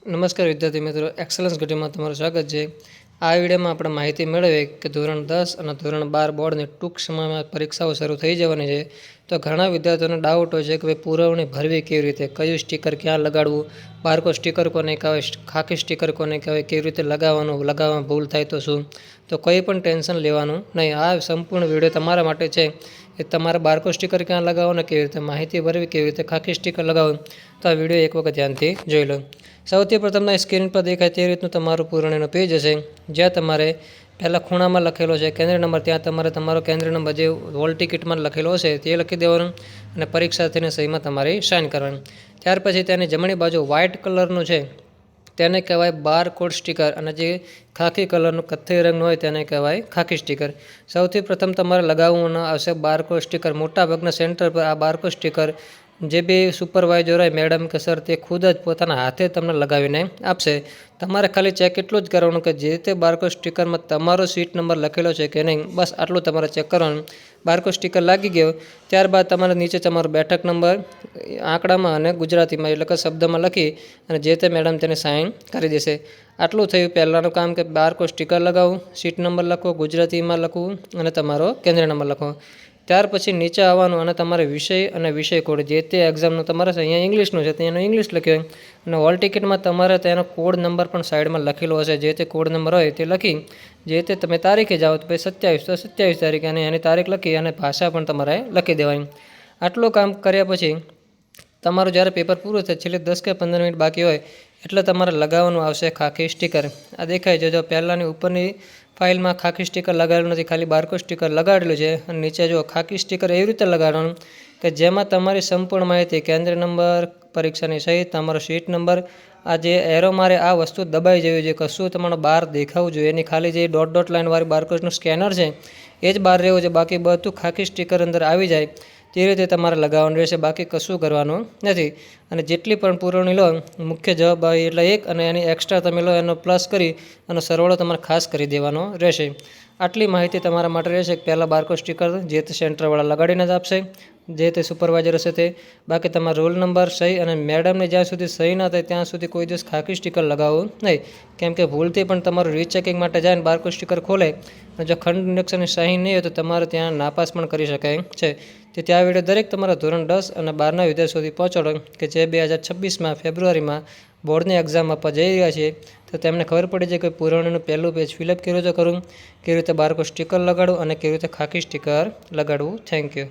નમસ્કાર વિદ્યાર્થી મિત્રો, એક્સલન્સ ઘટીમાં તમારું સ્વાગત છે। આ વિડીયોમાં આપણે માહિતી મેળવીએ કે ધોરણ 10 અને ધોરણ 12 બોર્ડની ટૂંક સમયમાં પરીક્ષાઓ શરૂ થઈ જવાની છે। તો ઘણા વિદ્યાર્થીઓને ડાઉટ હોય છે કે ભાઈ પુરવણી ભરવી કેવી રીતે, કયું સ્ટીકર ક્યાં લગાડવું, બારકોડ સ્ટીકર કોને કહેવાય, ખાકી સ્ટીકર કોને કહેવાય, કેવી રીતે લગાવવામાં ભૂલ થાય તો શું। તો કોઈ પણ ટેન્શન લેવાનું નહીં, આ સંપૂર્ણ વિડીયો તમારા માટે છે કે તમારે બારકોડ સ્ટીકર ક્યાં લગાવવાનું, કેવી રીતે માહિતી ભરવી, કેવી રીતે ખાકી સ્ટીકર લગાવવું। તો આ વિડીયો એક વખત ધ્યાનથી જોઈ લો। સૌથી પ્રથમ સ્ક્રીન પર દેખાય તે રીતનું તમારું પુરવણીનું પેજ હશે, જ્યાં તમારે પહેલાં ખૂણામાં લખેલો છે કેન્દ્ર નંબર, ત્યાં તમારે તમારો કેન્દ્ર નંબર જે હોલ ટિકિટમાં લખેલો હશે તે લખી દેવાનું અને પરીક્ષાર્થીની સહીમાં તમારી સાઇન કરવાની। ત્યાર પછી તેની જમણી બાજુ વ્હાઇટ કલરનું છે તેને કહેવાય બારકોડ સ્ટીકર, અને જે ખાકી કલરનું કથ્થઈ રંગનું હોય તેને કહેવાય ખાકી સ્ટીકર। સૌથી પ્રથમ તમારે લગાવવું આવશે બારકોડ સ્ટીકર। મોટાભાગના સેન્ટર પર આ બારકોડ સ્ટીકર જે બી સુપરવાઇઝર હોય, મેડમ કે સર, તે ખુદ જ પોતાના હાથે તમને લગાવીને આપશે। તમારે ખાલી ચેક એટલું જ કરવાનું કે જે તે બારકોડ સ્ટીકરમાં તમારો સીટ નંબર લખેલો છે કે નહીં, બસ આટલું તમારે ચેક કરવાનું। બારકોડ સ્ટીકર લાગી ગયો ત્યારબાદ તમારે નીચે તમારો બેઠક નંબર આંકડામાં અને ગુજરાતીમાં એટલે કે શબ્દમાં લખી અને જે તે મેડમ તેને સાઇન કરી દેશે। આટલું થયું પહેલાંનું કામ કે બારકોડ સ્ટીકર લગાવવું, સીટ નંબર લખવો, ગુજરાતીમાં લખવું અને તમારો કેન્દ્ર નંબર લખવો। ત્યાર પછી નીચે આવવાનું અને તમારે વિષય અને વિષય કોડ જે તે એક્ઝામનું તમારે અહીંયા ઇંગ્લિશનું છે તેનું ઇંગ્લિશ લખ્યું અને હોલ ટિકિટમાં તમારે તેનો કોડ નંબર પણ સાઈડમાં લખેલો હશે, જે તે કોડ નંબર હોય તે લખી જે તે તમે તારીખે જાઓ તો ભાઈ 27 તો 27 તારીખે અને એની તારીખ લખી અને ભાષા પણ તમારે લખી દેવાની। આટલું કામ કર્યા પછી તમારું જ્યારે પેપર પૂરું થાય, છેલ્લે 10 કે 15 મિનિટ બાકી હોય એટલે તમારે લગાવવાનું આવશે ખાકી સ્ટીકર। આ દેખાય છે, જો પહેલાંની ઉપરની ફાઇલમાં ખાકી સ્ટીકર લગાડેલું નથી, ખાલી બારકોડ સ્ટીકર લગાડેલું છે અને નીચે જો ખાકી સ્ટીકર એવી રીતે લગાડવાનું કે જેમાં તમારી સંપૂર્ણ માહિતી, કેન્દ્ર નંબર, પરીક્ષાની સહી, તમારો સીટ નંબર, આ જે એરો મારે આ વસ્તુ દબાઈ જવી જોઈએ, કશું તમારો બહાર દેખાવું જોઈએ એની, ખાલી જે ડોટ લાઇનવાળી બારકોડનું સ્કેનર છે એ જ બહાર રહેવું છે, બાકી બધું ખાકી સ્ટીકર અંદર આવી જાય તે રીતે તમારે લગાવવાનું રહેશે, બાકી કશું કરવાનું નથી। અને જેટલી પણ પુરવણી લો, મુખ્ય જવાબ આવે એટલે 1 અને એની એક્સ્ટ્રા તમે લો એનો પ્લસ કરી અને સરવાળો તમારે ખાસ કરી દેવાનો રહેશે। આટલી માહિતી તમારા માટે રહેશે કે પહેલાં બારકોડ સ્ટીકર જે તે સેન્ટરવાળા લગાડીને જ આપશે, જે તે સુપરવાઇઝર હશે તે, બાકી તમારો રોલ નંબર, સહી અને મેડમને જ્યાં સુધી સહી ના થાય ત્યાં સુધી કોઈ દિવસ ખાકી સ્ટીકર લગાવવું નહીં, કેમ કે ભૂલથી પણ તમારું રીચેકિંગ માટે જાય ને બારકોડ સ્ટીકર ખોલે અને જો ખંડ નિરીક્ષણની સહી નહીં હોય તો તમારે ત્યાં નાપાસ પણ કરી શકાય છે। તેથી આ વિડીયો દરેક તમારા ધોરણ 10 અને 12ના વિદ્યાર્થીઓ સુધી પહોંચાડો કે જે 2026માં ફેબ્રુઆરીમાં બોર્ડની એક્ઝામ આપવા જઈ રહ્યા છીએ, તો તેમને ખબર પડી જાય કે પુરવણીનું પહેલું પેજ ફિલઅપ કેવી રીતે કરવું, કેવી રીતે બારકોડ સ્ટીકર લગાડવું અને કેવી રીતે ખાકી સ્ટીકર લગાડવું। Thank you.